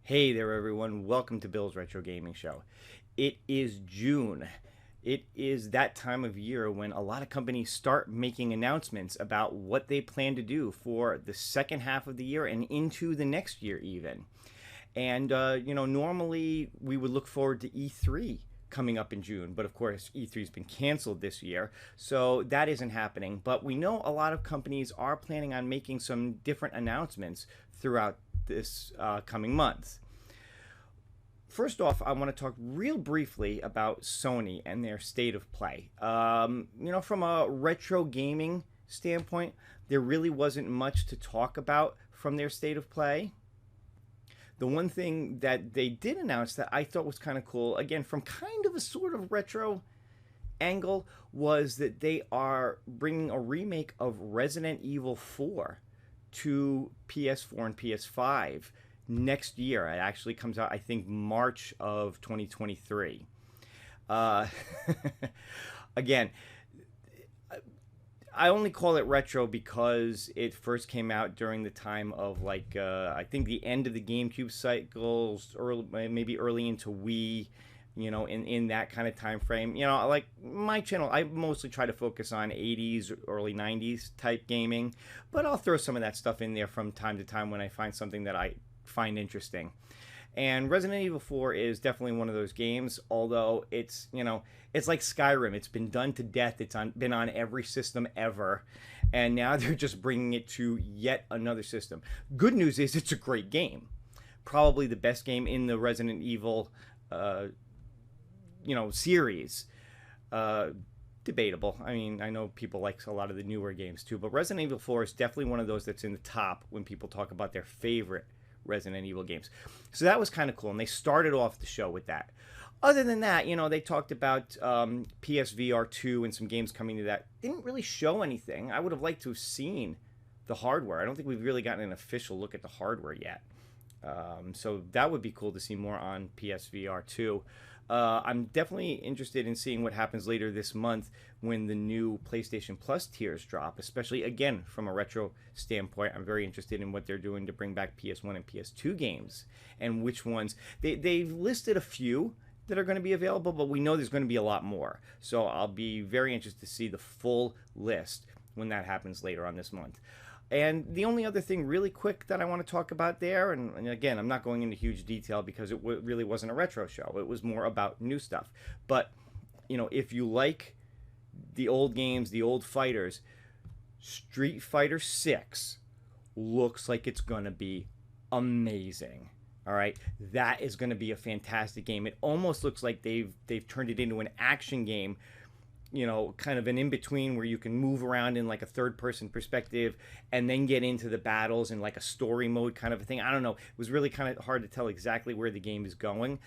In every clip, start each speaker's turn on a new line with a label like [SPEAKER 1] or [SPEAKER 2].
[SPEAKER 1] Hey there, everyone. Welcome to Bill's Retro Gaming Show. It is June. It is that time of year when a lot of companies start making announcements about what they plan to do for the second half of the year and into the next year, even. And, normally we would look forward to E3 coming up in June, but of course, E3 has been canceled this year, so that isn't happening. But we know a lot of companies are planning on making some different announcements throughout this coming month. First off, I want to talk real briefly about Sony and their state of play. From a retro gaming standpoint, there really wasn't much to talk about from their state of play. The one thing that they did announce that I thought was kind of cool, again, from kind of a sort of retro angle, was that they are bringing a remake of Resident Evil 4 to PS4 and PS5 next year. It actually comes out, I think, March of 2023. Uh, Again, I only call it retro because it first came out during the time of I think the end of the GameCube cycles, early, maybe early into Wii. In that kind of time frame. Like my channel, I mostly try to focus on 80s, early 90s type gaming, but I'll throw some of that stuff in there from time to time when I find something that I find interesting. And Resident Evil 4 is definitely one of those games, although it's like Skyrim. It's been done to death. Been on every system ever, and now they're just bringing it to yet another system. Good news is it's a great game. Probably the best game in the Resident Evil series. Debatable. I mean, I know people like a lot of the newer games too, but Resident Evil 4 is definitely one of those that's in the top when people talk about their favorite Resident Evil games. So that was kind of cool, and they started off the show with that. Other than that, they talked about PSVR 2 and some games coming to that. Didn't really show anything. I would have liked to have seen the hardware. I don't think we've really gotten an official look at the hardware yet. So that would be cool to see more on PSVR 2. I'm definitely interested in seeing what happens later this month when the new PlayStation Plus tiers drop, especially, again, from a retro standpoint. I'm very interested in what they're doing to bring back PS1 and PS2 games and which ones. They've listed a few that are going to be available, but we know there's going to be a lot more. So I'll be very interested to see the full list when that happens later on this month. And the only other thing really quick that I want to talk about there, and again, I'm not going into huge detail because it really wasn't a retro show. It was more about new stuff. But, if you like the old games, the old fighters, Street Fighter 6 looks like it's going to be amazing. All right, that is going to be a fantastic game. It almost looks like they've turned it into an action game, kind of an in-between where you can move around in like a third-person perspective and then get into the battles in like a story mode kind of a thing. I don't know. It was really kind of hard to tell exactly where the game is going,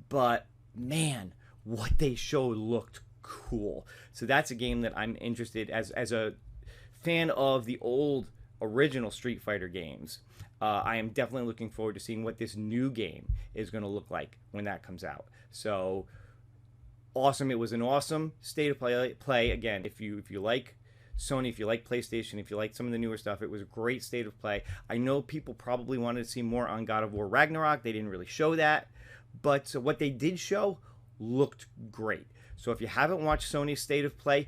[SPEAKER 1] but man, what they showed looked cool. So that's a game that I'm interested as a fan of the old original Street Fighter games. I am definitely looking forward to seeing what this new game is going to look like when that comes out. So awesome. It was an awesome state of play. Again, if you like Sony, if you like PlayStation, if you like some of the newer stuff, it was a great state of play. I know people probably wanted to see more on God of War Ragnarok. They didn't really show that, but what they did show looked great. So if you haven't watched Sony's state of play,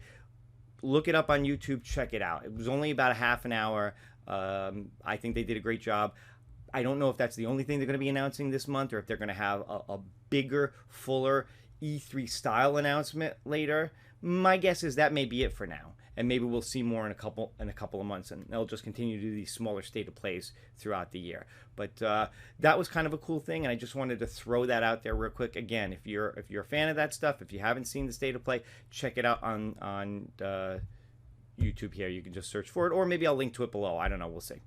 [SPEAKER 1] look it up on YouTube, check it out. It was only about a half an hour. I think they did a great job. I don't know if that's the only thing they're going to be announcing this month or if they're going to have a bigger, fuller E3 style announcement later. My guess is that may be it for now, and maybe we'll see more in a couple of months, and they'll just continue to do these smaller state of plays throughout the year. But that was kind of a cool thing, and I just wanted to throw that out there real quick. Again, if you're a fan of that stuff, if you haven't seen the state of play, check it out on YouTube here. You can just search for it, or maybe I'll link to it below. I don't know. We'll see.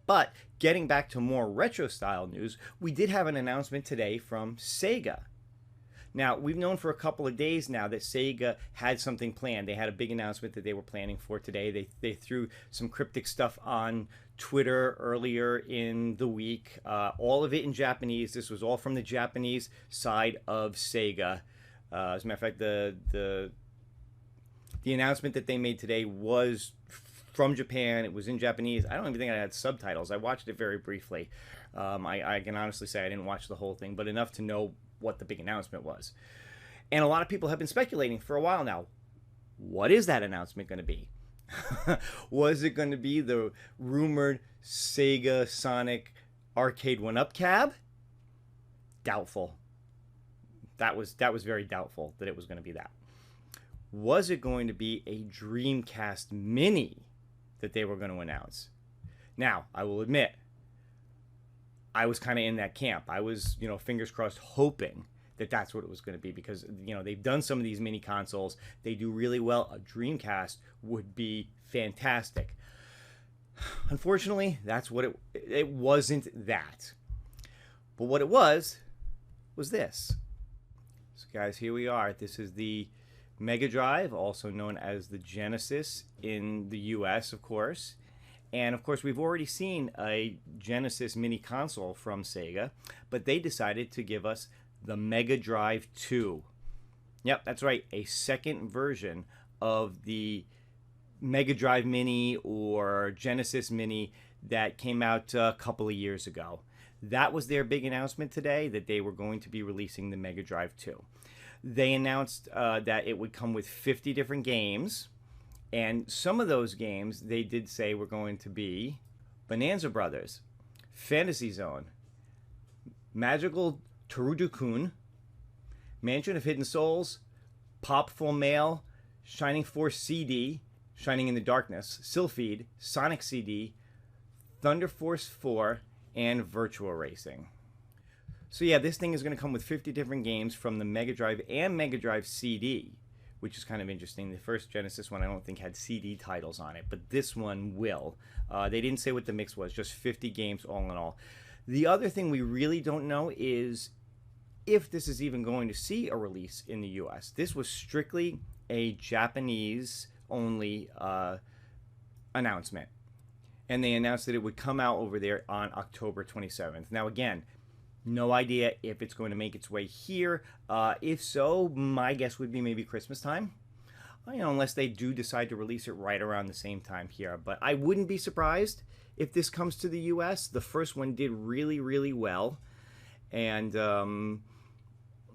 [SPEAKER 1] But getting back to more retro style news, we did have an announcement today from Sega. Now, we've known for a couple of days now that Sega had something planned. They had a big announcement that they were planning for today. They threw some cryptic stuff on Twitter earlier in the week. All of it in Japanese. This was all from the Japanese side of Sega. As a matter of fact, the announcement that they made today was from Japan. It was in Japanese. I don't even think I had subtitles. I watched it very briefly. I can honestly say I didn't watch the whole thing, but enough to know what the big announcement was. And a lot of people have been speculating for a while now. What is that announcement going to be? Was it going to be the rumored Sega Sonic Arcade 1-Up cab? Doubtful. That was very doubtful that it was going to be that. Was it going to be a Dreamcast Mini that they were going to announce? Now, I will admit, I was kind of in that camp. I was, fingers crossed, hoping that that's what it was going to be, because, they've done some of these mini consoles. They do really well. A Dreamcast would be fantastic. Unfortunately, that's what it wasn't that. But what it was this. So guys, here we are. This is the Mega Drive, also known as the Genesis in the US, of course. And of course, we've already seen a Genesis mini console from Sega, but they decided to give us the Mega Drive 2. Yep, that's right, a second version of the Mega Drive Mini or Genesis Mini that came out a couple of years ago. That was their big announcement today, that they were going to be releasing the Mega Drive 2. They announced that it would come with 50 different games, and some of those games they did say were going to be Bonanza Brothers, Fantasy Zone, Magical Turudukun, Mansion of Hidden Souls, Pop Full Mail, Shining Force CD, Shining in the Darkness, Sylphid, Sonic CD, Thunder Force 4, and Virtua Racing. So yeah, this thing is going to come with 50 different games from the Mega Drive and Mega Drive CD, which is kind of interesting. The first Genesis one I don't think had CD titles on it, but this one will. They didn't say what the mix was, just 50 games all in all. The other thing we really don't know is if this is even going to see a release in the US. This was strictly a Japanese-only announcement. And they announced that it would come out over there on October 27th. Now again, no idea if it's going to make its way here. If so, my guess would be maybe Christmas time. Unless they do decide to release it right around the same time here. But I wouldn't be surprised if this comes to the US. The first one did really, really well. And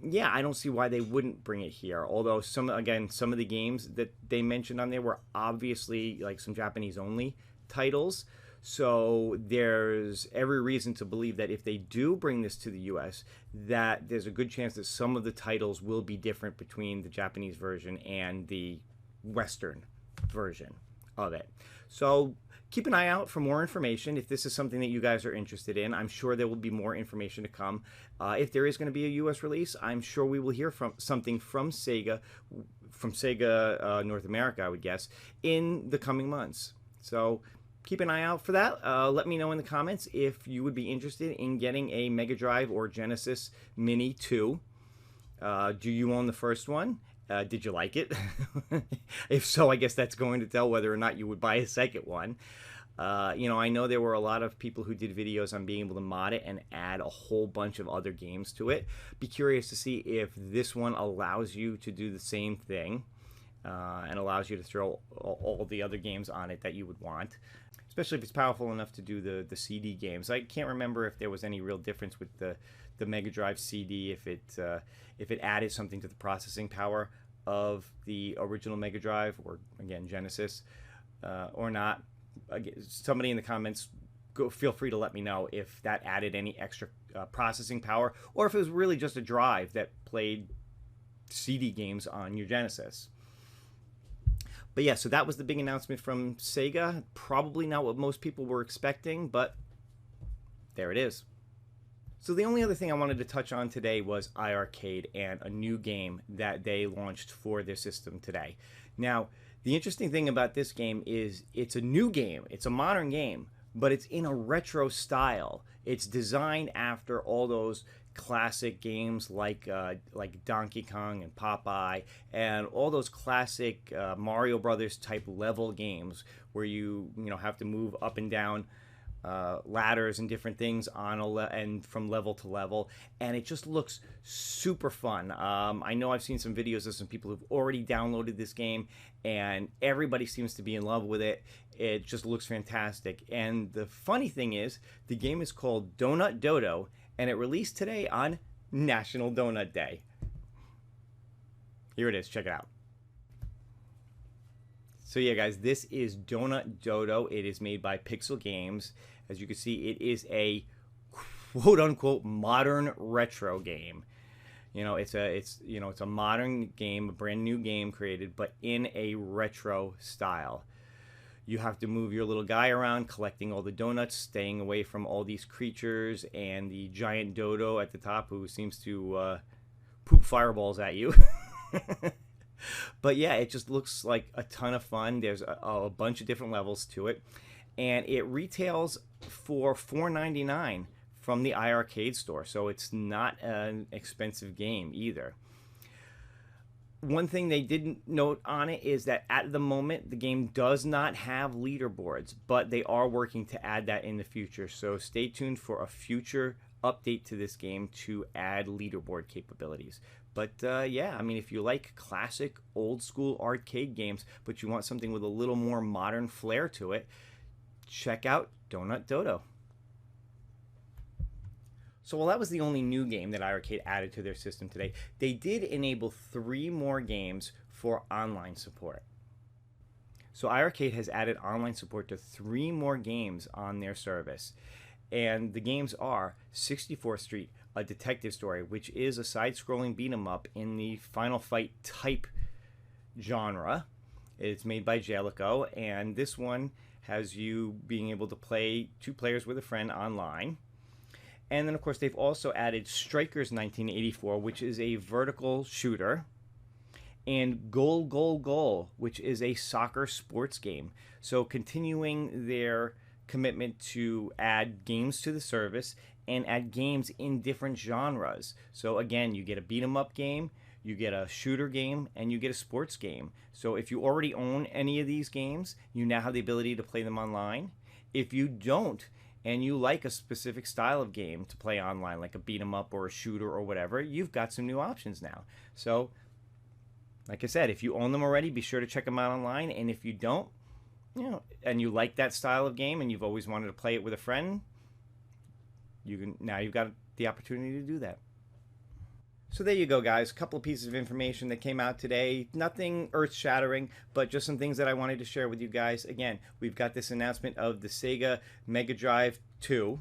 [SPEAKER 1] yeah, I don't see why they wouldn't bring it here. Although some of the games that they mentioned on there were obviously like some Japanese only titles. So there's every reason to believe that if they do bring this to the US, that there's a good chance that some of the titles will be different between the Japanese version and the Western version of it. So keep an eye out for more information if this is something that you guys are interested in. I'm sure there will be more information to come. If there is going to be a US release, I'm sure we will hear something from Sega North America, I would guess, in the coming months. So keep an eye out for that. Let me know in the comments if you would be interested in getting a Mega Drive or Genesis Mini 2. Do you own the first one? Did you like it? If so, I guess that's going to tell whether or not you would buy a second one. I know there were a lot of people who did videos on being able to mod it and add a whole bunch of other games to it. Be curious to see if this one allows you to do the same thing and allows you to throw all the other games on it that you would want. Especially if it's powerful enough to do the CD games. I can't remember if there was any real difference with the Mega Drive CD, if it added something to the processing power of the original Mega Drive, or again Genesis, or not. Somebody in the comments, feel free to let me know if that added any extra processing power, or if it was really just a drive that played CD games on your Genesis. But yeah, so that was the big announcement from Sega. Probably not what most people were expecting, but there it is. So the only other thing I wanted to touch on today was iiRcade and a new game that they launched for their system today. Now, the interesting thing about this game is it's a new game. It's a modern game, but it's in a retro style. It's designed after all those classic games like Donkey Kong and Popeye and all those classic Mario Brothers type level games where you have to move up and down ladders and different things on and from level to level, and it just looks super fun. I know I've seen some videos of some people who've already downloaded this game, and everybody seems to be in love with it. It just looks fantastic. And the funny thing is, the game is called Donut Dodo, and it released today on National Donut Day. Here it is. Check it out. So yeah, guys, this is Donut Dodo. It is made by Pixel Games. As you can see, it is a quote-unquote modern retro game. You know, it's a modern game, a brand new game created, but in a retro style. You have to move your little guy around, collecting all the donuts, staying away from all these creatures, and the giant dodo at the top who seems to poop fireballs at you. But yeah, it just looks like a ton of fun. There's a bunch of different levels to it, and it retails for $4.99 from the iiRcade store, so it's not an expensive game either. One thing they didn't note on it is that at the moment the game does not have leaderboards, but they are working to add that in the future, so stay tuned for a future update to this game to add leaderboard capabilities. But yeah, I mean, if you like classic old school arcade games, but you want something with a little more modern flair to it, check out Donut Dodo. So while that was the only new game that iiRcade added to their system today, they did enable 3 more games for online support. So iiRcade has added online support to 3 more games on their service. And the games are 64th Street, a detective story, which is a side-scrolling beat-em-up in the Final Fight type genre. It's made by Jellico, and this one has you being able to play 2 players with a friend online. And then, of course, they've also added Strikers 1984, which is a vertical shooter, and Goal, Goal, Goal, which is a soccer sports game. So continuing their commitment to add games to the service and add games in different genres. So again, you get a beat 'em up game, you get a shooter game, and you get a sports game. So if you already own any of these games, you now have the ability to play them online. If you don't, and you like a specific style of game to play online, like a beat 'em up or a shooter or whatever, you've got some new options now. So like I said, if you own them already, be sure to check them out online. And if you don't, you know, and you like that style of game and you've always wanted to play it with a friend, you've got the opportunity to do that. So there you go, guys. A couple of pieces of information that came out today. Nothing earth-shattering, but just some things that I wanted to share with you guys. Again, we've got this announcement of the Sega Mega Drive 2,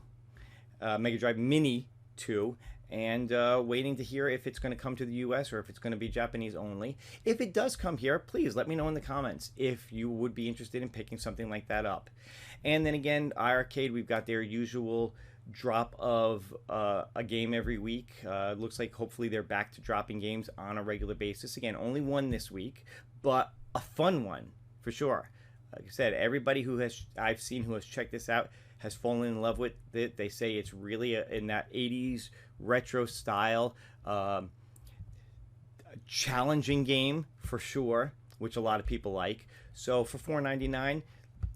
[SPEAKER 1] Mega Drive Mini 2, and waiting to hear if it's going to come to the US or if it's going to be Japanese only. If it does come here, please let me know in the comments if you would be interested in picking something like that up. And then again, iiRcade, we've got their usual drop of a game every week. Looks like hopefully they're back to dropping games on a regular basis. Again, only one this week, but a fun one for sure. Like I said, everybody I've seen who has checked this out has fallen in love with it. They say it's really in that 80s retro style, challenging game for sure, which a lot of people like. So for $4.99,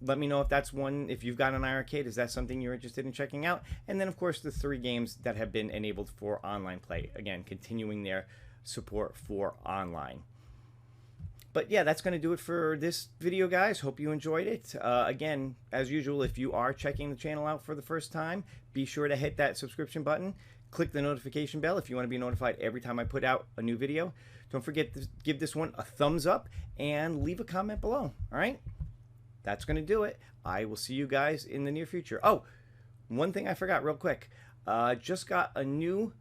[SPEAKER 1] let me know if that's one, if you've got an iiRcade, is that something you're interested in checking out? And then, of course, the 3 games that have been enabled for online play. Again, continuing their support for online. But yeah, that's going to do it for this video, guys. Hope you enjoyed it. Again, as usual, if you are checking the channel out for the first time, be sure to hit that subscription button. Click the notification bell if you want to be notified every time I put out a new video. Don't forget to give this one a thumbs up and leave a comment below. All right? That's going to do it. I will see you guys in the near future. Oh, one thing I forgot real quick. Just got a new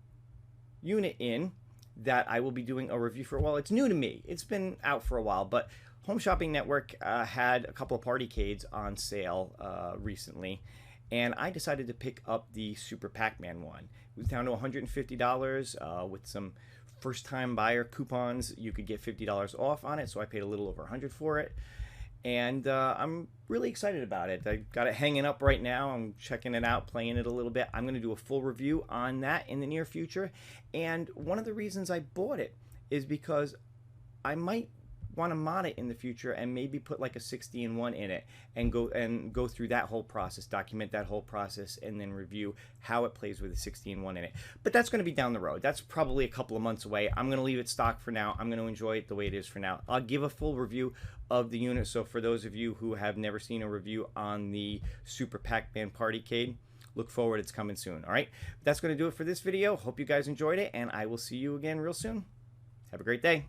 [SPEAKER 1] unit in that I will be doing a review for. Well, it's new to me. It's been out for a while, but Home Shopping Network had a couple of Partycades on sale recently, and I decided to pick up the Super Pac-Man one. It was down to $150 with some first-time buyer coupons. You could get $50 off on it, so I paid a little over $100 for it. And I'm really excited about it. I got it hanging up right now. I'm checking it out, playing it a little bit. I'm going to do a full review on that in the near future. And one of the reasons I bought it is because I might want to mod it in the future and maybe put like a 60-in-1 in it and go through that whole process, document that whole process, and then review how it plays with a 60-in-1 in it. But that's going to be down the road. That's probably a couple of months away. I'm going to leave it stock for now. I'm going to enjoy it the way it is for now. I'll give a full review of the unit. So for those of you who have never seen a review on the Super Pac-Man Partycade, look forward, it's coming soon. All right, that's going to do it for this video. Hope you guys enjoyed it, and I will see you again real soon. Have a great day.